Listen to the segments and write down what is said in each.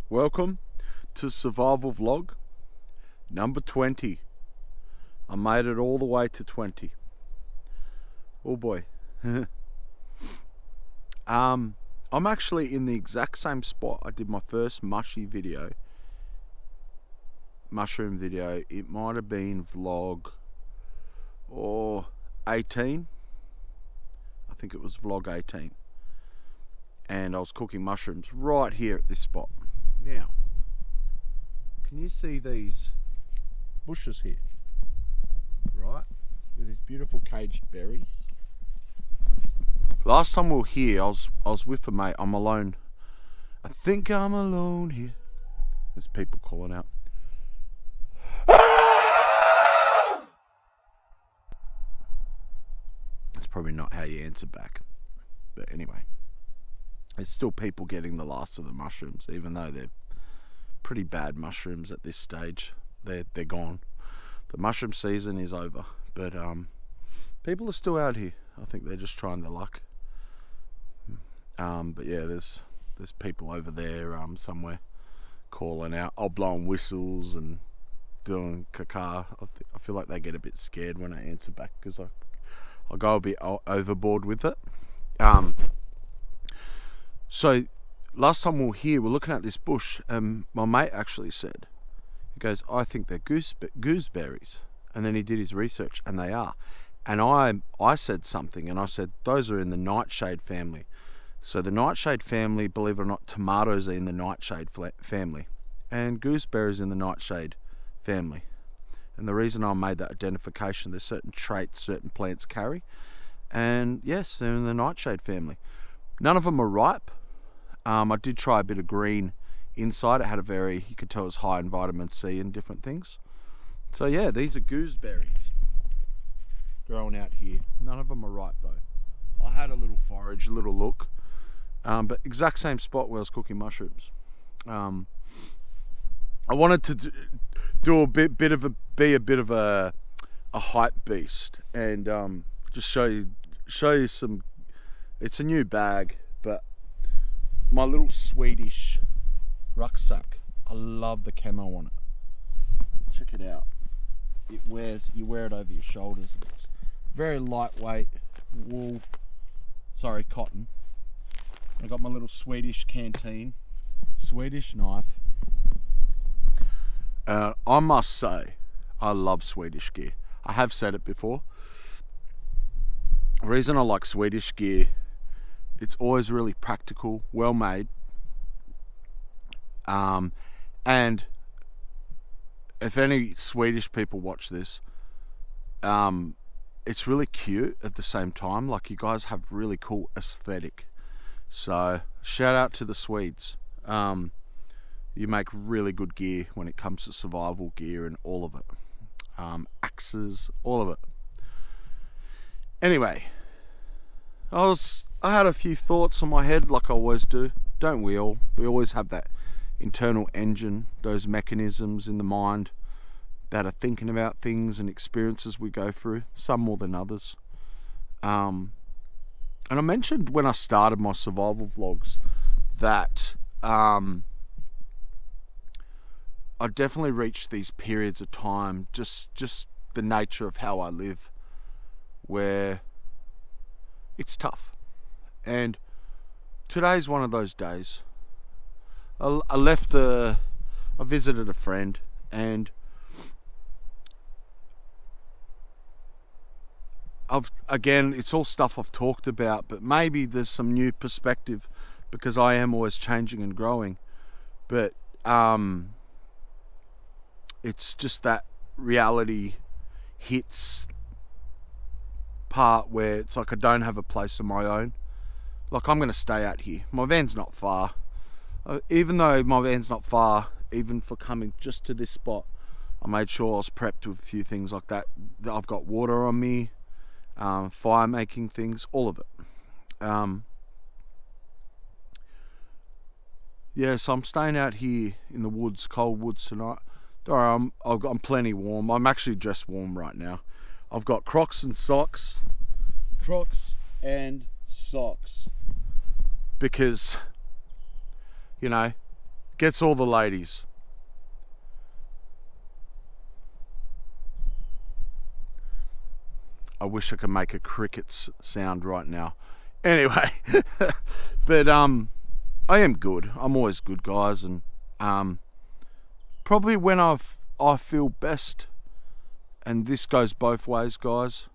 Welcome to survival vlog number 20. I made it all the way to 20. Oh boy. I'm actually in the exact same spot I did my first mushroom video. It might have been vlog 18. I think it was vlog 18. And I was cooking mushrooms right here at this spot. Now, can you see these bushes here? Right? With these beautiful caged berries. Last time we were here, I was with a mate. I'm alone. I think I'm alone here. There's people calling out. That's probably not how you answer back. But anyway. There's still people getting the last of the mushrooms, even though they're pretty bad mushrooms at this stage. They're gone. The mushroom season is over, but people are still out here. I think they're just trying their luck. But yeah, there's people over there somewhere calling out, blowing whistles and doing caca. I feel like they get a bit scared when I answer back because I go a bit overboard with it. So last time we were here, we're looking at this bush, and my mate actually said, he goes, I think they're gooseberries. And then he did his research, and they are. And I said something, and I said, those are in the nightshade family. So the nightshade family, believe it or not, tomatoes are in the nightshade family, and gooseberries in the nightshade family. And the reason I made that identification, there's certain traits certain plants carry, and yes, they're in the nightshade family. None of them are ripe. I did try a bit of green inside. It had you could tell it was high in vitamin C and different things. So yeah, these are gooseberries growing out here. None of them are ripe though. I had a little forage, a little look, but exact same spot where I was cooking mushrooms. I wanted to do be a bit of a hype beast and just show you some. It's a new bag, but my little Swedish rucksack, I love the camo on it. Check it out. You wear it over your shoulders. It's very lightweight cotton. I got my little Swedish canteen, Swedish knife. I must say, I love Swedish gear. I have said it before. The reason I like Swedish gear, it's always really practical, well made, and if any Swedish people watch this, it's really cute at the same time. Like, you guys have really cool aesthetic. So shout out to the Swedes. You make really good gear when it comes to survival gear and all of it. Axes, all of it. Anyway, I had a few thoughts on my head, like I always do. Don't we all? We always have that internal engine, those mechanisms in the mind that are thinking about things and experiences we go through, some more than others. And I mentioned when I started my survival vlogs that I definitely reached these periods of time, just the nature of how I live, where it's tough. And today's one of those days. I visited a friend, and again, it's all stuff I've talked about, but maybe there's some new perspective because I am always changing and growing. But it's just that reality hits part where it's like I don't have a place of my own. Like, I'm going to stay out here. My van's not far. Even though my van's not far, even for coming just to this spot, I made sure I was prepped with a few things like that. I've got water on me, fire making things, all of it. Yeah, so I'm staying out here in the woods, cold woods tonight. I'm plenty warm. I'm actually dressed warm right now. I've got Crocs and socks. Because, you know, Gets all the ladies. I wish I could make a cricket's sound right now. Anyway, but I am good. I'm always good, guys, and probably when I feel best, and this goes both ways, guys,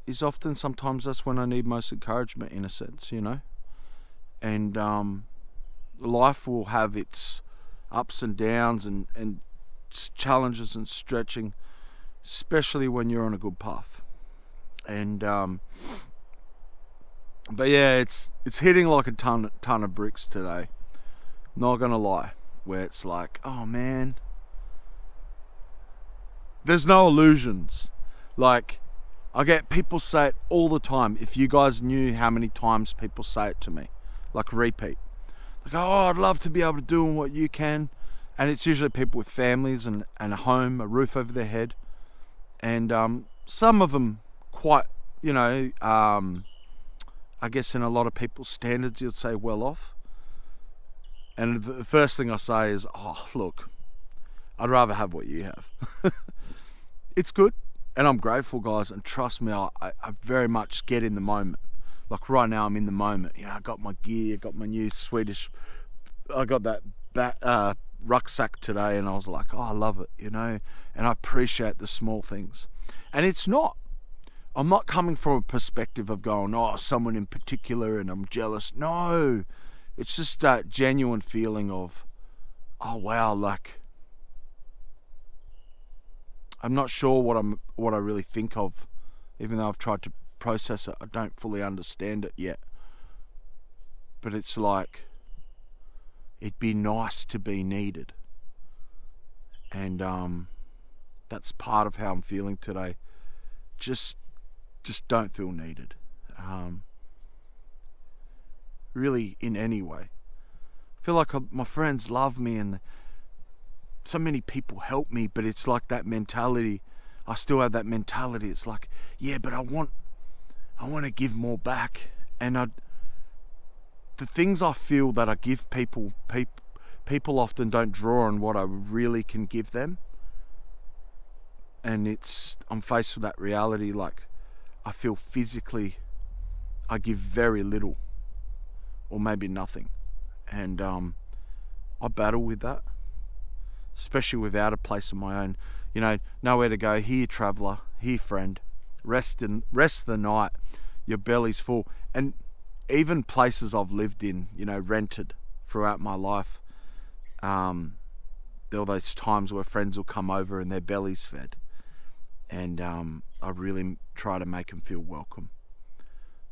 is often sometimes that's when I need most encouragement, in a sense, you know. And life will have its ups and downs and challenges and stretching, especially when you're on a good path. And but yeah, it's hitting like a ton of bricks today. Not gonna lie, where it's like, oh man, there's no illusions. Like, I get people say it all the time. If you guys knew how many times people say it to me, like repeat, like, oh, I'd love to be able to do what you can. And it's usually people with families and a home, a roof over their head. And some of them quite, you know, I guess in a lot of people's standards, you'd say well off. And the first thing I say is, oh, look, I'd rather have what you have. It's good, and I'm grateful, guys, and trust me, I very much get in the moment. Like right now, I'm in the moment. You know, I got my gear, got my new Swedish, I got that rucksack today, and I was like, oh, I love it, you know, and I appreciate the small things. And I'm not coming from a perspective of going, oh, someone in particular and I'm jealous. No, it's just that genuine feeling of, oh wow, like, I'm not sure what I really think of, even though I've tried to process it. I don't fully understand it yet. But it's like, it'd be nice to be needed. And that's part of how I'm feeling today. Just don't feel needed. Really, in any way. I feel like my friends love me and so many people help me, but it's like that mentality. I still have that mentality. It's like, yeah, but I want to give more back. And the things I feel that I give people often don't draw on what I really can give them. And I'm faced with that reality. Like, I feel physically I give very little, or maybe nothing. And I battle with that, especially without a place of my own. You know, nowhere to go. Here, traveller. Here, friend. Rest the night. Your belly's full. And even places I've lived in, you know, rented throughout my life, there are those times where friends will come over and their belly's fed. And I really try to make them feel welcome.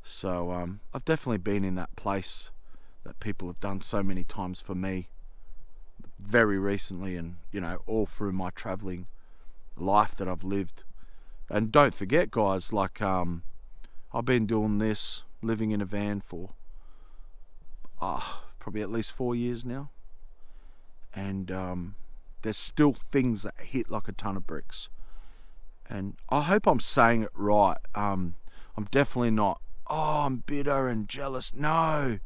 So I've definitely been in that place that people have done so many times for me very recently, and, you know, all through my travelling life that I've lived. And don't forget, guys, like I've been doing this, living in a van for probably at least 4 years now. And there's still things that hit like a ton of bricks. And I hope I'm saying it right. I'm definitely not, oh, I'm bitter and jealous. No.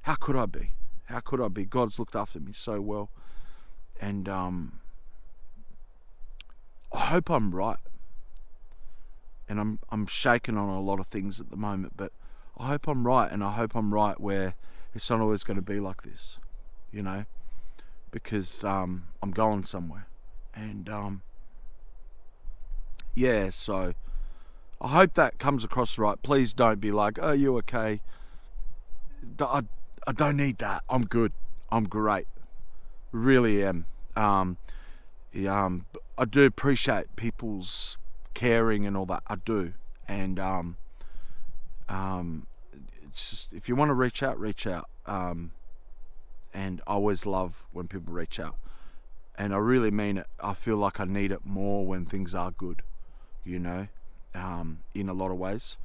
How could I be? How could I be? God's looked after me so well. And I hope I'm right. And I'm shaking on a lot of things at the moment, but I hope I'm right, and I hope I'm right where it's not always going to be like this, you know, because I'm going somewhere. And yeah, so I hope that comes across right. Please don't be like, oh, you okay? I don't need that. I'm good. I'm great. Really am. I do appreciate people's caring and all that. I do. And it's just, if you want to reach out, reach out. And I always love when people reach out. And I really mean it. I feel like I need it more when things are good, you know, in a lot of ways.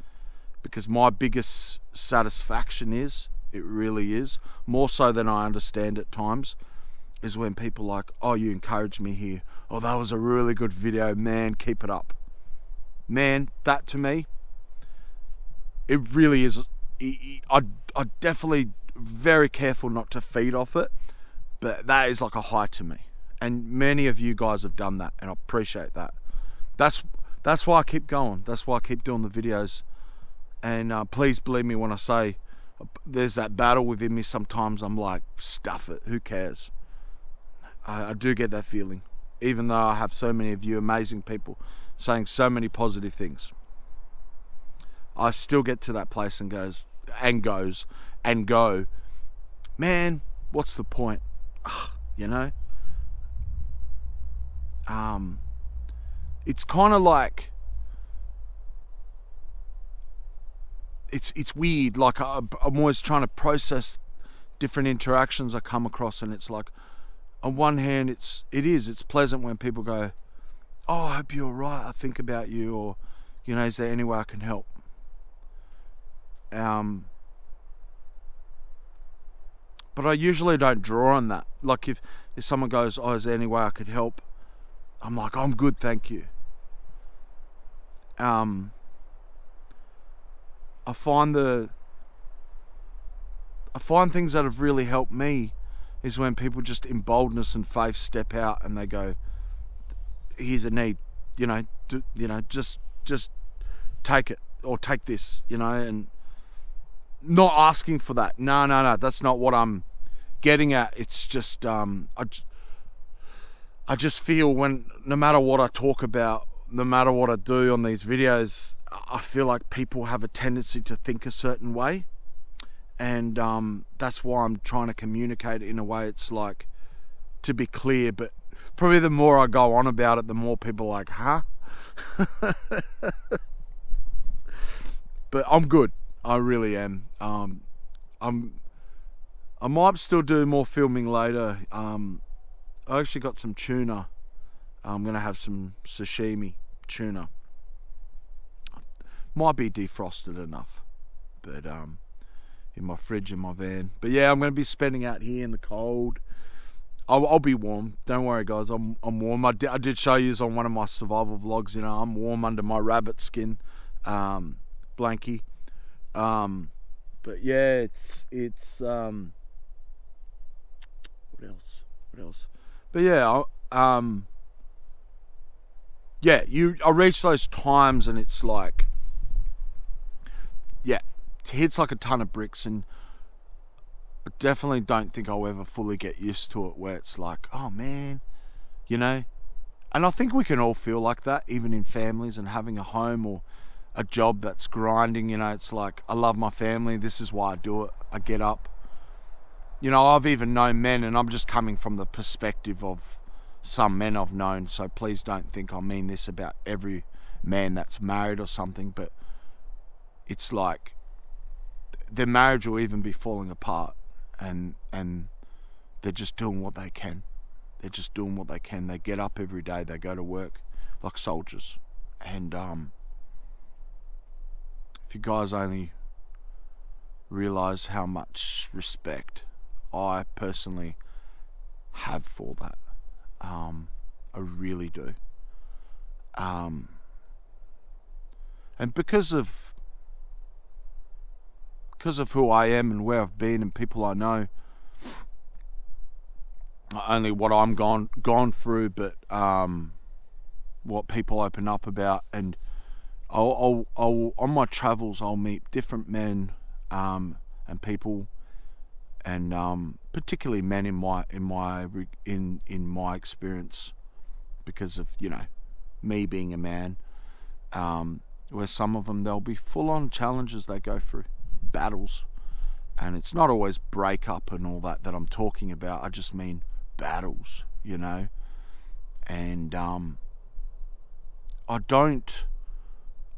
Because my biggest satisfaction is, it really is, more so than I understand at times, is when people are like, oh, you encouraged me here. Oh, that was a really good video. Man, keep it up. Man, that to me, it really is. I definitely very careful not to feed off it. But that is like a high to me. And many of you guys have done that, and I appreciate that. That's why I keep going. That's why I keep doing the videos. And please believe me when I say there's that battle within me. Sometimes I'm like, stuff it, who cares? I do get that feeling, even though I have so many of you amazing people saying so many positive things. I still get to that place and go, man, what's the point? You know? It's kind of like, it's weird. Like I'm always trying to process different interactions I come across, and it's like, on one hand, it's pleasant when people go, oh, I hope you're all right, I think about you, or, you know, is there any way I can help? But I usually don't draw on that. Like if someone goes, oh, is there any way I could help? I'm like, I'm good, thank you. I find things that have really helped me is when people just in boldness and faith step out and they go, here's a need, just take it, or take this, and not asking for that. No, that's not what I'm getting at. It's just I just feel when, no matter what I talk about, no matter what I do on these videos, I feel like people have a tendency to think a certain way. And that's why I'm trying to communicate it in a way it's like, to be clear. But probably the more I go on about it, the more people are like, huh? But I'm good. I really am. I might still do more filming later. I actually got some tuna. I'm going to have some sashimi tuna. Might be defrosted enough. But in my fridge in my van. But yeah, I'm going to be spending out here in the cold. I'll be warm. Don't worry, guys. I'm warm. I did show you on one of my survival vlogs. I'm warm under my rabbit skin blankie. But yeah, it's what else? But yeah, I reach those times and it's like, yeah, it hits like a ton of bricks, and I definitely don't think I'll ever fully get used to it, where it's like, oh man, and I think we can all feel like that, even in families and having a home or a job that's grinding. It's like, I love my family, this is why I do it, I get up. I've even known men, and I'm just coming from the perspective of some men I've known, so please don't think I mean this about every man that's married or something, but it's like their marriage will even be falling apart, and they're just doing what they can. They're just doing what they can. They get up every day, they go to work like soldiers. And if you guys only realize how much respect I personally have for that, I really do. And because of who I am and where I've been and people I know, not only what I'm gone through, but what people open up about, and I'll on my travels I'll meet different men and people, and particularly men in my experience, because of me being a man, where some of them, there'll be full-on challenges they go through, battles, and it's not always breakup and all that I'm talking about. I just mean battles, and I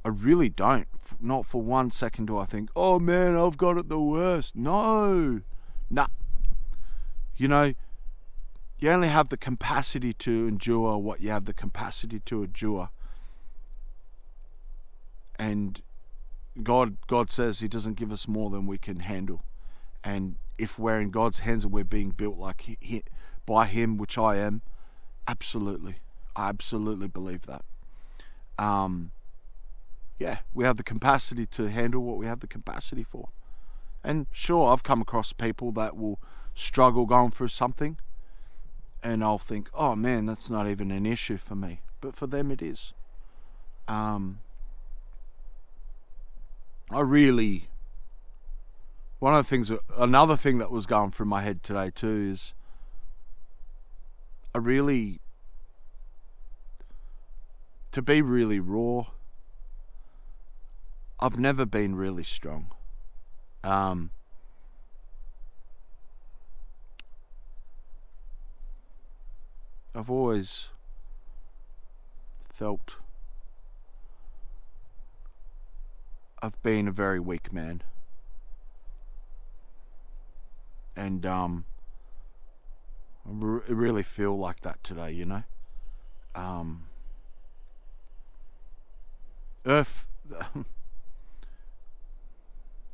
really don't, not for 1 second do I think, oh man, I've got it the worst. No, nah. You only have the capacity to endure what you have the capacity to endure. And God says He doesn't give us more than we can handle. And if we're in God's hands and we're being built like by Him, which I am, absolutely. I absolutely believe that. Yeah, we have the capacity to handle what we have the capacity for. And sure, I've come across people that will struggle going through something, and I'll think, oh man, that's not even an issue for me, but for them it is. Another thing that was going through my head today too is to be really raw, I've never been really strong. I've always felt I've been a very weak man. And I really feel like that today, you know.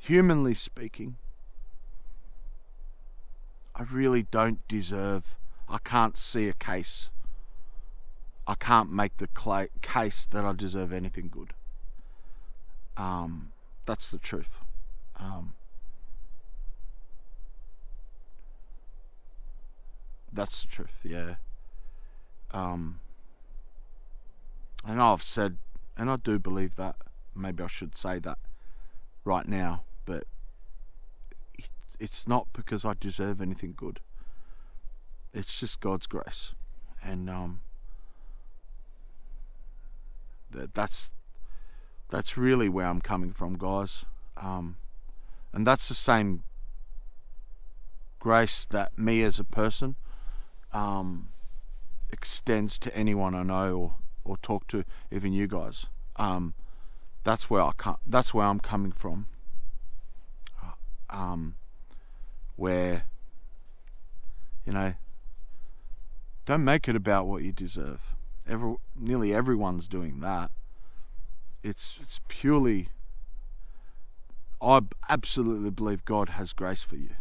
Humanly speaking, I really don't deserve. I can't see a case. I can't make the case that I deserve anything good. That's the truth. That's the truth, yeah. I know I've said, and I do believe that, maybe I should say that right now, but it's not because I deserve anything good. It's just God's grace. And that's really where I'm coming from, guys. And that's the same grace that me as a person extends to anyone I know or talk to, even you guys. That's where I'm coming from. Where, you know, don't make it about what you deserve. Nearly everyone's doing that. It's purely, I absolutely believe God has grace for you.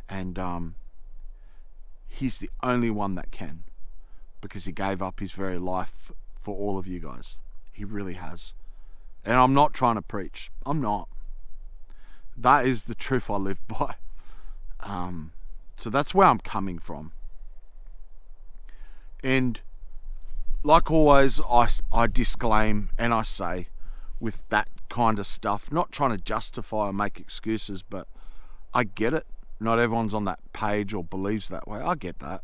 And He's the only one that can, because He gave up His very life for all of you guys. He really has. And I'm not trying to preach. I'm not. That is the truth I live by. So that's where I'm coming from. And like always, I disclaim and I say with that kind of stuff, not trying to justify or make excuses, but I get it. Not everyone's on that page or believes that way. I get that.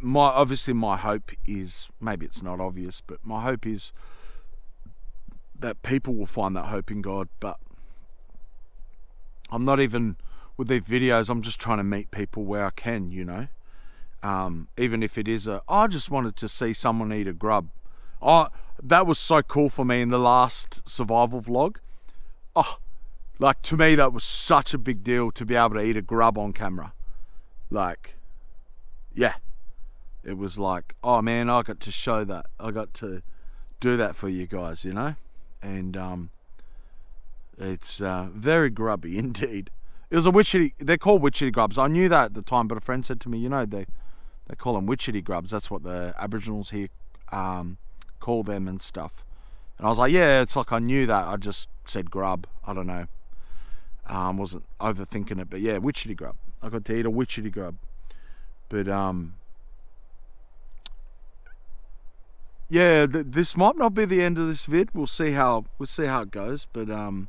My hope is, maybe it's not obvious, but my hope is that people will find that hope in God. But I'm not even, with these videos, I'm just trying to meet people where I can, you know. Even if it is I just wanted to see someone eat a grub. That was so cool for me in the last survival vlog. Like, to me, that was such a big deal to be able to eat a grub on camera. Like, yeah. It was like, oh man, I got to show that. I got to do that for you guys, you know? And it's very grubby indeed. It was a witchetty. They're called witchetty grubs. I knew that at the time, but a friend said to me, you know, they call them witchetty grubs. That's what the Aboriginals here call them and stuff. And I was like, yeah, it's like I knew that. I just said grub. I don't know. Wasn't overthinking it, but yeah, witchetty grub. I got to eat a witchetty grub. But yeah, this might not be the end of this vid. We'll see how it goes. But yeah,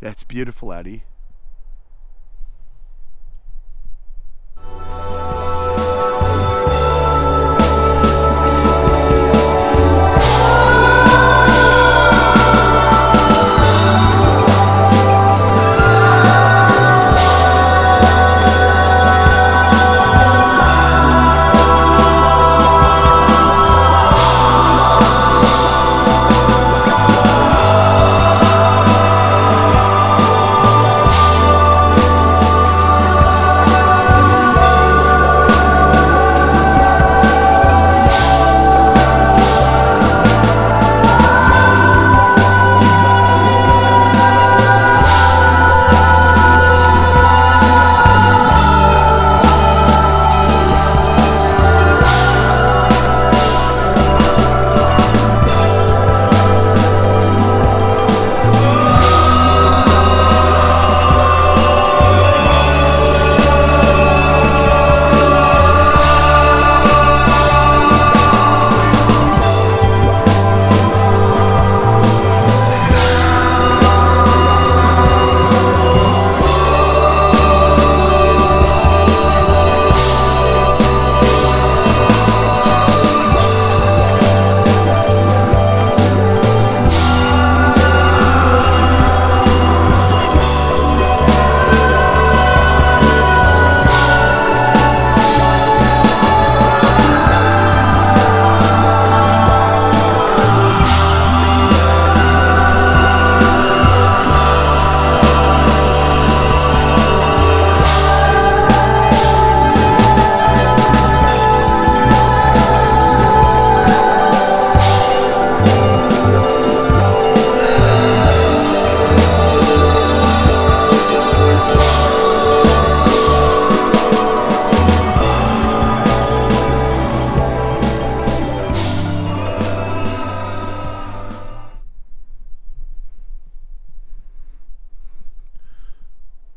it's beautiful out here.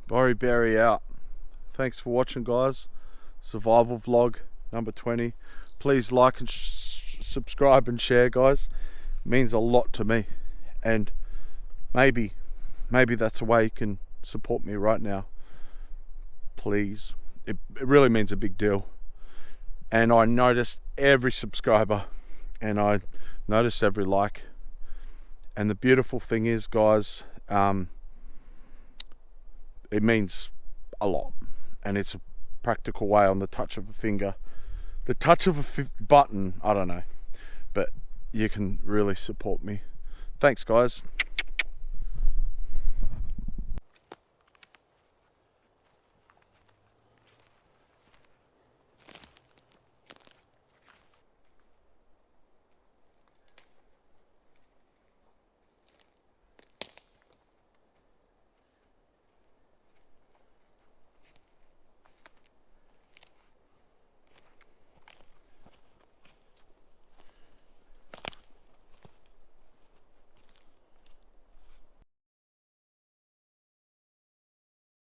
Borry Berry out. Thanks for watching, guys. Survival vlog number 20. Please like and subscribe and share, guys. It means a lot to me, and maybe that's a way you can support me right now. Please, it really means a big deal. And I noticed every subscriber, and I noticed every like. And the beautiful thing is, guys, it means a lot, and it's a practical way on the touch of a finger, the touch of a button. I don't know, but you can really support me. Thanks, guys.